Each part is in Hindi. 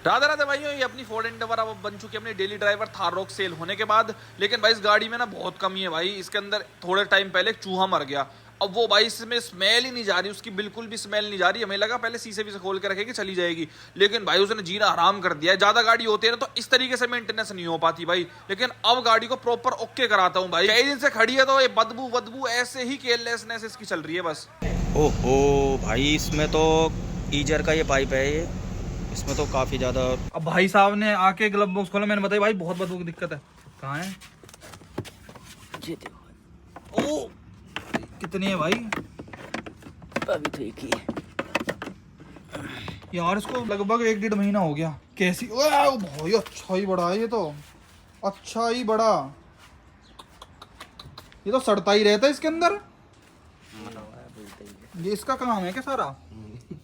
राधे राधे भाइयों, ये अपनी फोर्ड एंडेवर अब बन चुकी है अपनी daily driver Thar Roxx sale होने के बाद। लेकिन भाई इस गाड़ी में ना बहुत कमी है भाई। इसके अंदर थोड़े टाइम पहले एक चूहा मर गया। अब वो भाई इसमें स्मेल ही नहीं जा रही, उसकी बिल्कुल भी स्मेल नहीं जा रही। हमें लगा पहले शीशे भी से खोल के रखेगी चली जाएगी, लेकिन भाई उसने जीना हराम कर दिया है। ज्यादा गाड़ी होती है ना तो इस तरीके से मेंटेनेंस नहीं हो पाती भाई। लेकिन अब गाड़ी को प्रॉपर ओके कराता हूँ भाई। कई दिन से खड़ी है तो ये बदबू ऐसे ही केयरलेसनेस इसकी चल रही है बस। ओहो भाई, इसमें तो ईजर का ये पाइप है, ये इसमें तो काफी ज्यादा। अब भाई साहब ने आके ग्लव बॉक्स खोला, मैंने बताया भाई बहुत बदबू की दिक्कत है। कहाँ है ये देखो, ओ कितनी है भाई? अभी तो एक ही है यार, इसको लगभग 1-1.5 महीना हो गया। कैसी भाई, अच्छा ही बड़ा है ये तो, अच्छा ही बड़ा। ये तो सड़ता ही रहता है इसके अंदर। ये इसका काम है क्या सारा?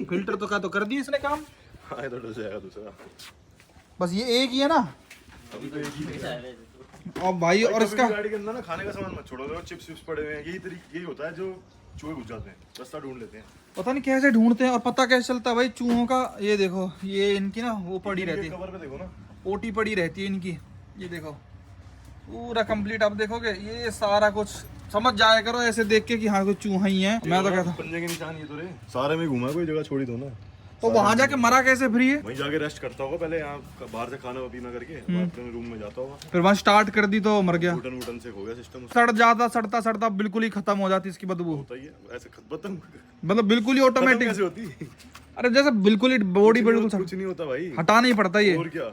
फिल्टर तो का तो कर दिया इसने काम। हाँ, तो डल जाएगा दूसरा। बस ये एक ही है ना अभी तो एक ही है। अब भाई। और इसका गाड़ी के अंदर ना खाने का सामान मत छोड़ो, चिप्स विप्स पड़े हुए हैं, यही होता है जो चूहे घुस जाते हैं, रास्ता ढूंढ लेते हैं। पता नहीं कैसे ढूंढते हैं और पता कैसे चलता है भाई चूहों का। ये देखो, ये इनकी ना वो पड़ी रहती है, कवर पे देखो ना, ओटी पड़ी रहती है इनकी। ये देखो पूरा कंप्लीट। आप देखोगे ये सारा कुछ समझ जाया करो ऐसे देख के कि हाँ कोई चूहा ही है। मैं तो कहता हूँ पंजे के निशान ये तो रे सारे में घूमा, कोई जगह छोड़ी दो ना। तो वहां जाके मरा कैसे फ्री है? वहीं जाके रेस्ट करता होगा पहले, यहाँ बाहर से खाना पीना करके अपने रूम में जाता होगा, फिर वहां स्टार्ट कर दी तो मर गया। घुटन वुटन से हो गया सिस्टम। सड़ जाता, सड़ता सड़ता बिल्कुल ही खत्म हो जाती इसकी बदबू। होता ही है ऐसे खत्म, मतलब बिल्कुल ही ऑटोमेटिक कैसे होती? अरे जैसे बिल्कुल ही बॉडी बिल्कुल कुछ नहीं होता भाई, हटाना ही पड़ता ये। और क्या।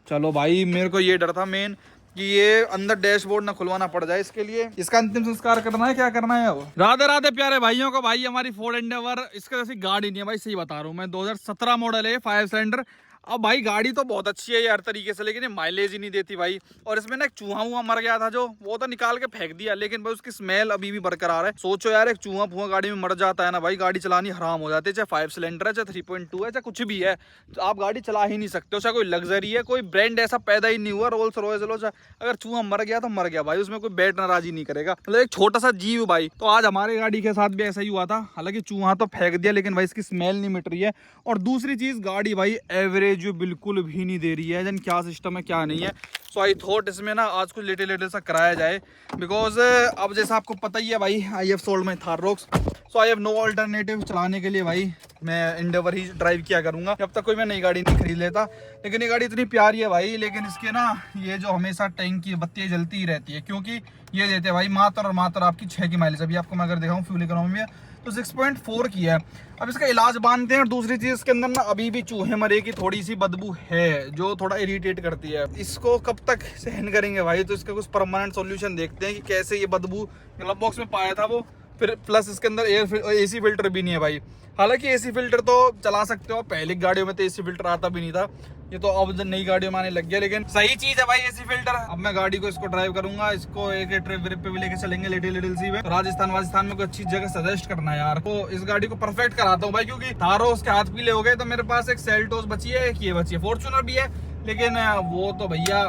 चलो भाई, मेरे को ये डर था मेन कि ये अंदर डैशबोर्ड ना खुलवाना पड़ जाए। इसके लिए इसका अंतिम संस्कार करना है, क्या करना है अब। राधे राधे प्यारे भाइयों को। भाई हमारी फोर्ड एंडेवर इसका जैसी गाड़ी नहीं है भाई, सही बता रहा हूँ मैं। 2017 मॉडल है, 5 सिलेंडर। अब भाई गाड़ी तो बहुत अच्छी है यार तरीके से, लेकिन ये माइलेज ही नहीं देती भाई। और इसमें ना एक चूहा वूहा मर गया था जो, वो तो निकाल के फेंक दिया, लेकिन भाई उसकी स्मेल अभी भी बरकरार है। सोचो यार, एक चूहा फूहा गाड़ी में मर जाता है ना भाई, गाड़ी चलानी हराम हो जाती है। चाहे 5 सिलेंडर है, चाहे 3.2 है, चाहे कुछ भी है, तो आप गाड़ी चला ही नहीं सकते हो। चाहे कोई लग्जरी है, कोई ब्रांड ऐसा पैदा ही नहीं हुआ, रोल्स रॉयस लो, अगर चूहा मर गया तो मर गया भाई, उसमें कोई बैठ नाराजी नहीं करेगा। मतलब एक छोटा सा जीव भाई। तो आज हमारी गाड़ी के साथ भी ऐसा ही हुआ था। हालांकि चूहा तो फेंक दिया, लेकिन भाई इसकी स्मेल नहीं मिट रही है। और दूसरी चीज, गाड़ी भाई एवरेज बिल्कुल भी नहीं दे रही है। जन क्या सिस्टम है क्या नहीं है। सो आई थॉट इसमें ना आज कुछ लिटिल सा कराया जाए, बिकॉज अब जैसा आपको पता ही है भाई, I have sold my Thar Roxx, so I have no alternative. चलाने के लिए भाई मैं एंडेवर ही ड्राइव किया करूंगा जब तक कोई मैं नई गाड़ी नहीं खरीद लेता। लेकिन ये गाड़ी इतनी प्यारी है भाई, लेकिन इसके ना ये जो हमेशा टैंक की बत्तियां जलती ही रहती है, क्योंकि ये देते हैं भाई मात्र और मात्र आपकी 6 की माइलेज। अभी आपको मैं अगर दिखाऊं फ्यूल इकोनॉमी में तो 6.4 की है। अब इसका इलाज बांधते हैं। और दूसरी चीज इसके अंदर ना अभी भी चूहे मरे की थोड़ी सी बदबू है, जो थोड़ा इरिटेट करती है। इसको कब तक सहन करेंगे भाई, तो इसका कुछ परमानेंट सॉल्यूशन देखते हैं कि कैसे ये बदबू। ग्लव बॉक्स में पाया था वो, फिर प्लस इसके अंदर एसी फिल्टर भी नहीं है भाई। हालांकि एसी फिल्टर तो चला सकते हो, पहले गाड़ियों में तो एसी फिल्टर आता भी नहीं था, ये तो अब नई गाड़ियों में आने लग गया। लेकिन सही चीज है भाई एसी फिल्टर। अब मैं गाड़ी को इसको ड्राइव करूंगा, इसको एक ट्रिप व्रिप पे भी लेके चलेंगे लिटिल सी में। तो राजस्थान में कोई अच्छी जगह सजेस्ट करना है यार, तो इस गाड़ी को परफेक्ट कराता हूँ भाई। क्योंकि थारो उसके हाथ पीले हो गए, तो मेरे पास एक सेल्टोस बची है, एक ये बची है, फॉर्च्यूनर भी है, लेकिन वो तो भैया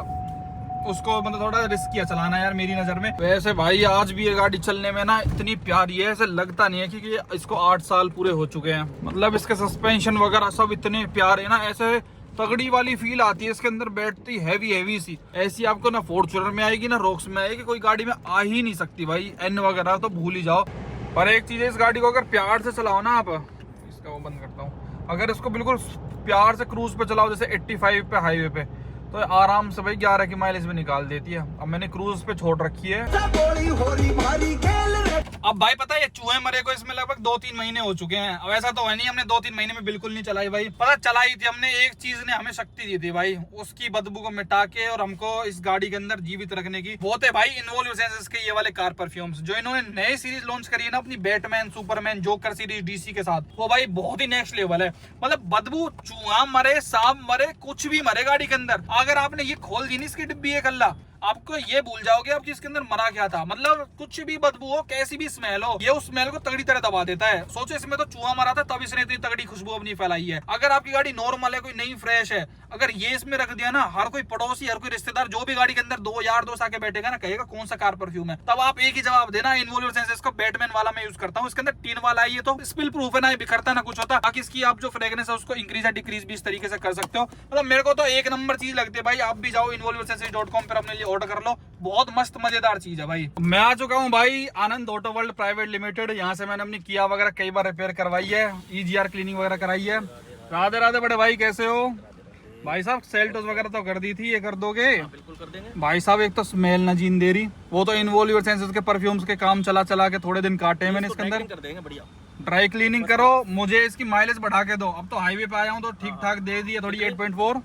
उसको मतलब थोड़ा रिस्की है चलाना यार मेरी नजर में। वैसे भाई आज भी ये गाड़ी चलने में ना इतनी प्यारी है, ऐसे लगता नहीं है क्योंकि इसको 8 साल पूरे हो चुके हैं। मतलब इसके सस्पेंशन वगैरह सब इतने प्यारे ना, ऐसे तगड़ी वाली फील आती है इसके अंदर, बैठती हैवी सी। ऐसी आपको ना फॉर्च्यूनर में आएगी ना रॉक्स में आएगी, कोई गाड़ी में आ ही नहीं सकती भाई। एन वगैरह तो भूल ही जाओ। पर एक चीज है, इस गाड़ी को अगर प्यार से चलाओ ना आप, इसका वो बंद करता हूँ, अगर इसको बिल्कुल प्यार से क्रूज पे चलाओ, जैसे 85 पे हाईवे पे, तो आराम से भाई 11 की माइलेज में निकाल देती है। अब मैंने क्रूज पे छोड़ रखी है। अब भाई पता है, ये चूहे मरे को इसमें लगभग 2-3 महीने हो चुके हैं। अब ऐसा तो है नहीं हमने 2-3 महीने में बिल्कुल नहीं चलाई भाई, पता चलाई थी हमने। एक चीज ने हमें शक्ति दी थी भाई, उसकी बदबू को मिटा के और हमको इस गाड़ी के अंदर जीवित रखने की। वो थे भाई इन्वॉल्व सेंसेस के ये वाले कार परफ्यूम्स, जो इन्होंने नए सीरीज लॉन्च करी है ना अपनी, Batman, Superman, joker series DC के साथ। वो भाई बहुत ही नेक्स्ट लेवल है। मतलब बदबू, चूहा मरे, सांप मरे, कुछ भी मरे गाड़ी के अंदर, अगर आपने ये खोल दी नहीं इसकी डिब्बी एक अल्लाह, आपको ये भूल जाओगे आप इसके अंदर मरा क्या था। मतलब कुछ भी बदबू हो, कैसी भी स्मेल हो, ये उस स्मेल को तगड़ी तरह दबा देता है। सोचो इसमें तो चूहा मरा था तब इसने इतनी तगड़ी खुशबू अपनी फैलाई है। अगर आपकी गाड़ी नॉर्मल है, कोई नई फ्रेश है, अगर ये इसमें रख दिया ना, हर कोई पड़ोसी, हर कोई रिश्तेदार, जो भी गाड़ी के अंदर 2 यार दोस्त आके बैठेगा ना, कहेगा कौन सा कार परफ्यूम है। तब आप एक ही जवाब देना, इन्वोल्यूट सेंसेस को बैटमैन वाला मैं यूज करता हूँ, इसके अंदर टिन वाला है, ये तो स्पिल प्रूफ है ना, ये बिखरता ना कुछ होता। बाकी इसकी आप जो फ्रेग्रेंस है उसको इंक्रीज या डिक्रीज भी इस तरीके से कर सकते हो। मतलब मेरे को तो एक नंबर चीज लगती है भाई। आप भी जाओ involutesenses.com पर अपने लिए ऑर्डर कर लो, बहुत मस्त मजेदार चीज है भाई। मैं आ चुका हूँ भाई आनंद ऑटो वर्ल्ड प्राइवेट लिमिटेड। यहाँ से मैंने अपनी किया वगैरह कई बार रिपेयर करवाई है, EGR क्लीनिंग वगैरह कराई है। राधे राधे बड़े भाई, कैसे हो भाई साहब? सेल्टोस वगैरह तो कर दी थी, ये कर दोगे? बिल्कुल कर देंगे भाई साहब। एक तो स्मेल ना जीन दे रही, वो तो इन्वोल्यूट सेंसेस के परफ्यूम्स के काम चला चला के थोड़े दिन काटे मैंने इसके अंदर। कर देंगे बढ़िया। ड्राई क्लीनिंग करो, मुझे इसकी माइलेज बढ़ा के दो। अब तो हाईवे पे आया हूँ तो ठीक ठाक दे दी है थोड़ी, 8.4।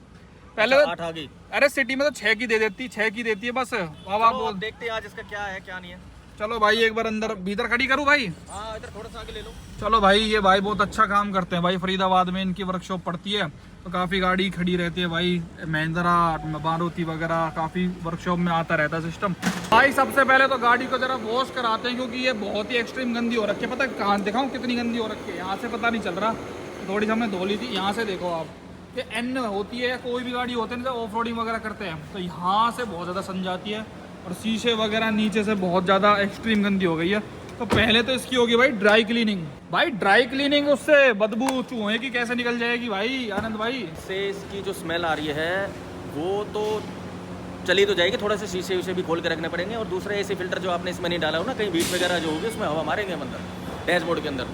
पहले तो 8 आ गई। अरे सिटी में तो 6 की दे देती, 6 की देती है बस। अब आप बोल, देखते हैं आज इसका क्या है क्या नहीं है। चलो भाई एक बार अंदर भीतर खड़ी करूँ भाई? हाँ इधर थोड़ा सा आगे ले लो। चलो भाई, ये भाई बहुत अच्छा काम करते हैं भाई। फरीदाबाद में इनकी वर्कशॉप पड़ती है तो काफ़ी गाड़ी खड़ी रहती है भाई, महिंद्रा, मारुति वगैरह, काफ़ी वर्कशॉप में आता रहता है सिस्टम भाई। सबसे पहले तो गाड़ी को जरा वॉश कराते हैं, क्योंकि ये बहुत ही एक्सट्रीम गंदी हो रखी है। पता है कहाँ दिखाऊँ कितनी गंदी हो रखी है? यहाँ से पता नहीं चल रहा, थोड़ी सी हमने धो ली थी। यहाँ से देखो आप, ये एन होती है, कोई भी गाड़ी होती है ना ऑफ रोडिंग वगैरह करते हैं तो यहाँ से बहुत ज़्यादा सन जाती है, और शीशे वगैरह नीचे से बहुत ज़्यादा एक्सट्रीम गंदी हो गई है। तो पहले तो इसकी होगी भाई ड्राई क्लीनिंग। भाई ड्राई क्लीनिंग, उससे बदबू चूहे की कैसे निकल जाएगी भाई आनंद भाई? इससे इसकी जो स्मेल आ रही है वो तो चली तो जाएगी, थोड़ा सा शीशे उसे भी खोल के रखने पड़ेंगे। और दूसरा एसी फिल्टर जो आपने इसमें नहीं डाला हो ना, कहीं बीट वगैरह जो होगी उसमें हवा मारेंगे हम अंदर डैशबोर्ड के अंदर,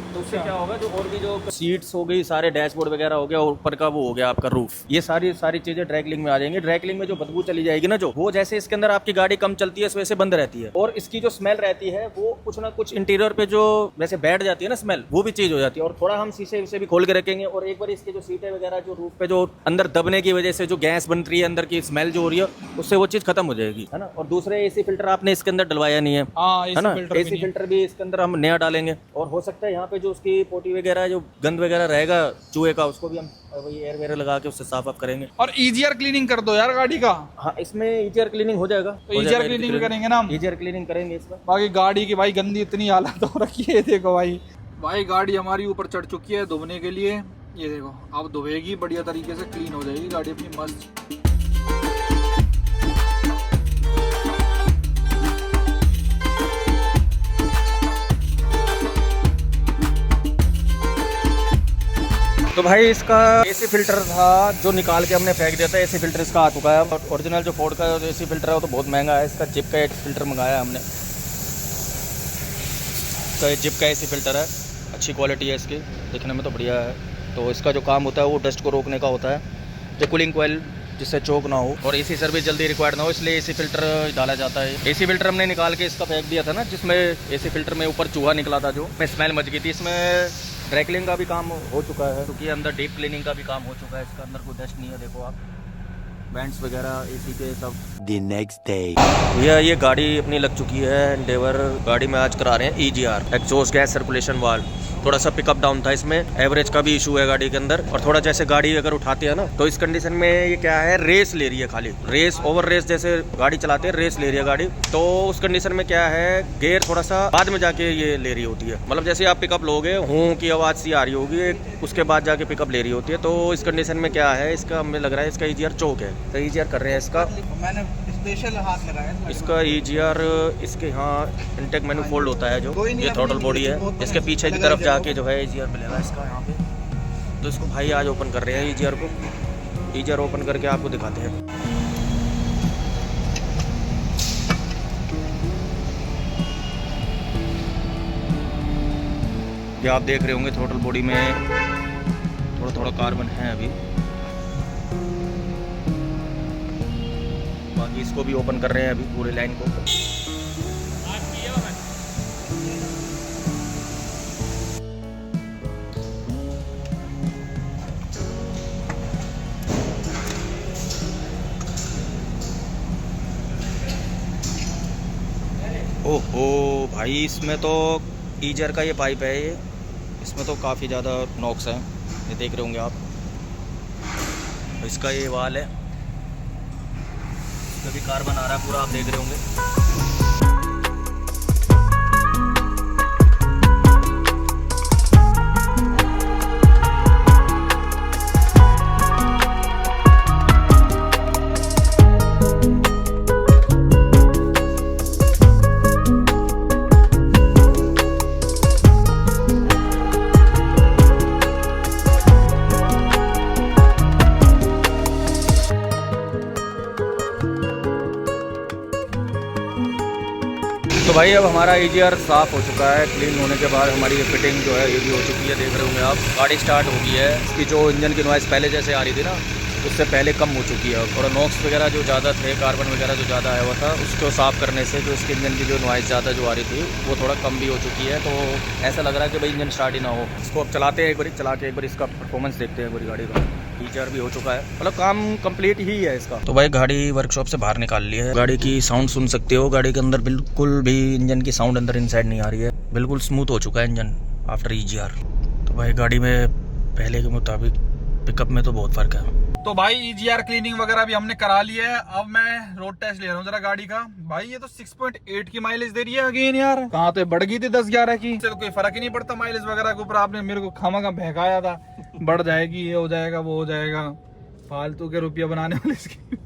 तो उससे क्या होगा, जो और भी जो सीट्स हो गई, सारे डैशबोर्ड वगैरह हो गया, और ऊपर का वो हो गया आपका रूफ, ये सारी चीजें ड्राई क्लीनिंग में आ जाएंगी। ड्राई क्लीनिंग में जो बदबू चली जाएगी ना, जो वो जैसे इसके अंदर आपकी गाड़ी कम चलती है इस वजह से बंद रहती है, और इसकी जो स्मेल रहती है वो कुछ ना कुछ इंटीरियर पे जो वैसे बैठ जाती है ना स्मेल, वो भी चीज हो जाती है। और थोड़ा हम शीशे उसे भी खोल के रखेंगे, और एक बार इसके जो सीटें वगैरह जो रूफ पे जो अंदर दबने की वजह से जो गैस बन रही है, अंदर की स्मेल जो हो रही है, उससे वो चीज खत्म हो जाएगी, है ना। और दूसरे एसी फिल्टर आपने इसके अंदर डलवाया नहीं है, है ना, एसी फिल्टर भी इसके अंदर हम नया डालेंगे। और हो सकता है यहाँ पे जो उसकी पोटी वगैरह जो गंद वगैरह रहेगा चूहे का, उसको भी हम वही एयर वेयर लगा के उससे साफ आप करेंगे। और EGR क्लीनिंग कर दो यार गाड़ी का। हाँ इसमें EGR क्लीनिंग हो जाएगा, तो EGR क्लीनिंग करेंगे ना हम, EGR क्लीनिंग करेंगे इसका। बाकी गाड़ी की भाई गंदी इतनी हालत हो रखी है, देखो भाई। भाई गाड़ी हमारी ऊपर चढ़ चुकी है धोने के लिए, ये देखो अब धोएगी बढ़िया तरीके से, क्लीन हो जाएगी गाड़ी अपनी मस्त। तो भाई इसका एसी फिल्टर था जो निकाल के हमने फेंक दिया था, एसी फिल्टर इसका आ चुका है। ओरिजिनल जो फोर्ड का जो एसी फिल्टर है वो तो बहुत महंगा है, इसका जिप का एक फिल्टर मंगाया हमने। इसका जिप का एसी फिल्टर है, अच्छी क्वालिटी है इसकी, दिखने में तो बढ़िया है। तो इसका जो काम होता है वो डस्ट को रोकने का होता है, जो कूलिंग कोयल जिससे चोक ना हो और एसी सर्विस जल्दी रिक्वायर्ड ना हो, इसलिए एसी फिल्टर डाला जाता है। एसी फिल्टर हमने निकाल के इसका फेंक दिया था ना, जिसमें एसी फिल्टर में ऊपर चूहा निकला था, जो स्मेल मच गई थी। इसमें ड्राई क्लीनिंग का भी काम हो चुका है, क्योंकि अंदर डीप क्लीनिंग का भी काम हो चुका है। इसका अंदर कोई डस्ट नहीं है, देखो आप, वेंट्स वगैरह एसी के सब। द नेक्स्ट डे भैया ये गाड़ी अपनी लग चुकी है एंडेवर गाड़ी में, आज करा रहे हैं EGR exhaust gas circulation valve. थोड़ा सा पिकअप डाउन था इसमें, एवरेज का भी इशू है गाड़ी के अंदर, और थोड़ा जैसे गाड़ी अगर उठाते हैं ना तो इस कंडीशन में ये क्या है, रेस ले रही है खाली, रेस ओवर रेस जैसे गाड़ी चलाते हैं रेस ले रही है गाड़ी। तो उस कंडीशन में क्या है, गेयर थोड़ा सा बाद में जाके ये ले रही होती है, मतलब जैसे आप पिकअप लोगे हूँ की आवाज़ सी आ रही होगी, उसके बाद जाके पिकअप ले रही होती है। तो इस कंडीशन में क्या है, इसका हमें लग रहा है इसका EGR चौक है, तो EGR कर रहे हैं इसका, मैंने स्पेशल हाथ लगाया इसका EGR। इसके यहाँ इंटेक मैन्युफोल्ड होता है, जो ये थ्रॉटल बॉडी है, इसके पीछे की तरफ जाके जो है EGR मिलेगा इसका यहाँ पे। तो इसको भाई आज ओपन कर रहे हैं EGR को, EGR ओपन करके आपको दिखाते हैं। ये आप देख रहे होंगे थ्रॉटल बॉडी में थोड़ा थोड़ा कार्बन है अभी, बाकी इसको भी ओपन कर रहे हैं अभी पूरे लाइन को। ओहो भाई इसमें तो EGR का ये पाइप है, ये इसमें तो काफ़ी ज़्यादा नॉक्स हैं, ये देख रहे होंगे आप। इसका ये वाल है, इसका भी कार्बन आ रहा है पूरा, आप देख रहे होंगे। भाई अब हमारा EGR साफ़ हो चुका है। क्लीन होने के बाद हमारी ये फिटिंग जो है ये भी हो चुकी है, देख रहे होंगे आप। गाड़ी स्टार्ट हो गई है। इसकी जो इंजन की नॉइज़ पहले जैसे आ रही थी ना, उससे पहले कम हो चुकी है। और नॉक्स वगैरह जो ज़्यादा थे, कार्बन वगैरह जो ज़्यादा आया हुआ था, उसको साफ़ करने से जो इसके इंजन की जो नॉइज़ ज़्यादा जो आ रही थी वो थोड़ा कम भी हो चुकी है। तो ऐसा लग रहा है कि भाई इंजन स्टार्ट ही ना हो। इसको अब चलाते हैं एक बार, चला के एक बार इसका परफॉर्मेंस देखते हैं पूरी गाड़ी का। EGR भी हो चुका है, मतलब काम कंप्लीट ही है इसका। तो भाई गाड़ी वर्कशॉप से बाहर निकाल ली है। गाड़ी की साउंड सुन सकते हो, गाड़ी के अंदर बिल्कुल भी इंजन की साउंड अंदर इनसाइड नहीं आ रही है। बिल्कुल स्मूथ हो चुका है इंजन आफ्टर EGR। तो भाई गाड़ी में पहले के मुताबिक पिकअप में तो बहुत फ़र्क है। तो भाई EGR क्लीनिंग वगैरह भी हमने करा ली है। अब मैं रोड टेस्ट ले रहा हूँ जरा गाड़ी का। भाई ये तो 6.8 की माइलेज दे रही है अगेन यार। कहाँ तो बढ़ गई थी 10-11 की। इससे तो कोई फर्क ही नहीं पड़ता माइलेज वगैरह के ऊपर। आपने मेरे को खामा बहकाया था, बढ़ जाएगी, ये हो जाएगा, वो हो जाएगा, फालतू के रुपया बनाने वाले इसकी।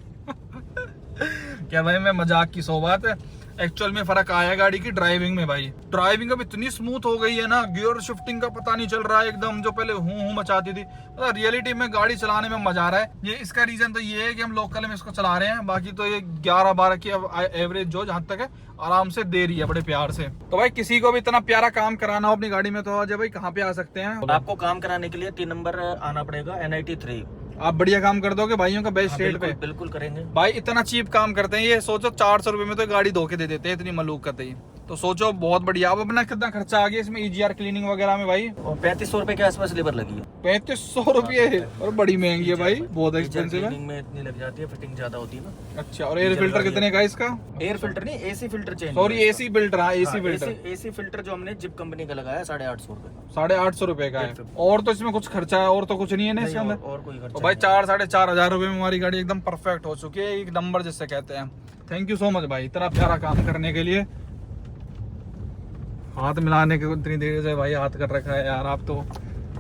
क्या भाई, मैं मजाक की सौ बात है। एक्चुअल में फर्क आया गाड़ी की ड्राइविंग में। भाई ड्राइविंग अब इतनी स्मूथ हो गई है ना, गियर शिफ्टिंग का पता नहीं चल रहा है एकदम। जो पहले हूं मचाती थी, मतलब रियलिटी में गाड़ी चलाने में मजा आ रहा है। ये इसका रीजन तो ये है कि हम लोकल में इसको चला रहे हैं। बाकी तो ये 11-12 की अब एवरेज जो जहां तक है आराम से दे रही है, बड़े प्यार से। तो भाई किसी को भी इतना प्यारा काम कराना हो अपनी गाड़ी में तो अजय भाई कहाँ पे आ सकते हैं? आपको काम कराने के लिए 3 नंबर आना पड़ेगा, NIT 3। आप बढ़िया काम कर दोगे भाइयों का बेस्ट रेट पे? बिल्कुल करेंगे भाई। इतना चीप काम करते हैं ये। सोचो 400 रुपए में तो गाड़ी धोके दे देते हैं, इतनी मलूक करते ही। तो सोचो बहुत बढ़िया। अब अपना कितना खर्चा आ गया इसमें EGR क्लीनिंग वगैरह में भाई? और 3500 रुपए के आसपास लेबर लगी है। 3500 रुपये? और बड़ी महंगी है भाई, बहुत एक्सपेंसिव है। क्लीनिंग में इतनी लग जाती है, फिटिंग ज्यादा होती है ना। अच्छा, और एयर फिल्टर कितने का इसका? एयर फिल्टर नहीं, AC filter change. Sorry, AC filter. हाँ, AC फिल्टर। AC फिल्टर जो हमने जिप कंपनी का लगाया 850 रुपए। 850 रुपए का है। और तो इसमें कुछ खर्चा है और तो कुछ नहीं है ना इसके अंदर? और कोई खर्चा तो भाई 4-4.5 हजार रुपए में हमारी गाड़ी एकदम परफेक्ट हो चुकी है, एक नंबर जिससे कहते हैं। थैंक यू सो मच भाई, इतना प्यारा काम करने के लिए। हाथ मिलाने के इतनी देर से भाई हाथ कर रखा है यार, आप तो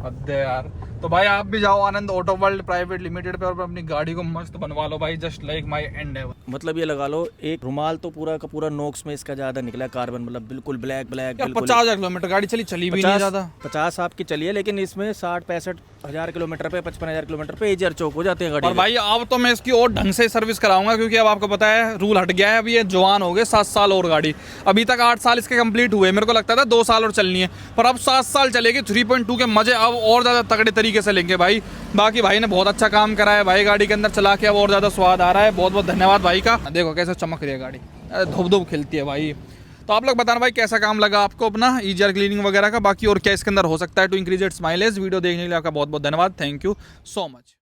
हद है यार। तो भाई आप भी जाओ आनंद ऑटो वर्ल्ड प्राइवेट लिमिटेड पे और अपनी गाड़ी को मस्त बनवा लो भाई, जस्ट लाइक माय एंडेवर। मतलब ये लगा लो एक रुमाल तो पूरा का पूरा नोक्स में इसका ज्यादा निकला है, कार्बन मतलब बिल्कुल ब्लैक। 50,000 किलोमीटर गाड़ी चली भी नहीं ज्यादा। 50 आपकी चली है, लेकिन इसमें 60-65 हजार किलोमीटर पे, 55,000 किलोमीटर पे EGR चौक हो जाते हैं गाड़ी। और भाई अब तो मैं इसकी और ढंग से सर्विस कराऊंगा, क्योंकि अब आपको पता है रूल हट गया है। अभी ये जवान हो गए, 7 साल और गाड़ी। अभी तक 8 साल इसके कंप्लीट हुए, मेरे को लगता था 2 साल और चलनी है, पर अब 7 साल चलेगी। 3.2 के मजे अब और ज्यादा तगड़े तरीके से लेंगे भाई। बाकी भाई ने बहुत अच्छा काम करा है भाई, गाड़ी के अंदर चला के अब और ज्यादा स्वाद आ रहा है। बहुत बहुत धन्यवाद भाई का। देखो कैसे चमक रही है गाड़ी, धूप धूप खिलती है भाई। तो आप लोग बताना भाई कैसा काम लगा आपको अपना EGR क्लीनिंग वगैरह का। बाकी और क्या इसके अंदर हो सकता है to increase its mileage. Video देखने के लिए आपका बहुत बहुत धन्यवाद। Thank you so much.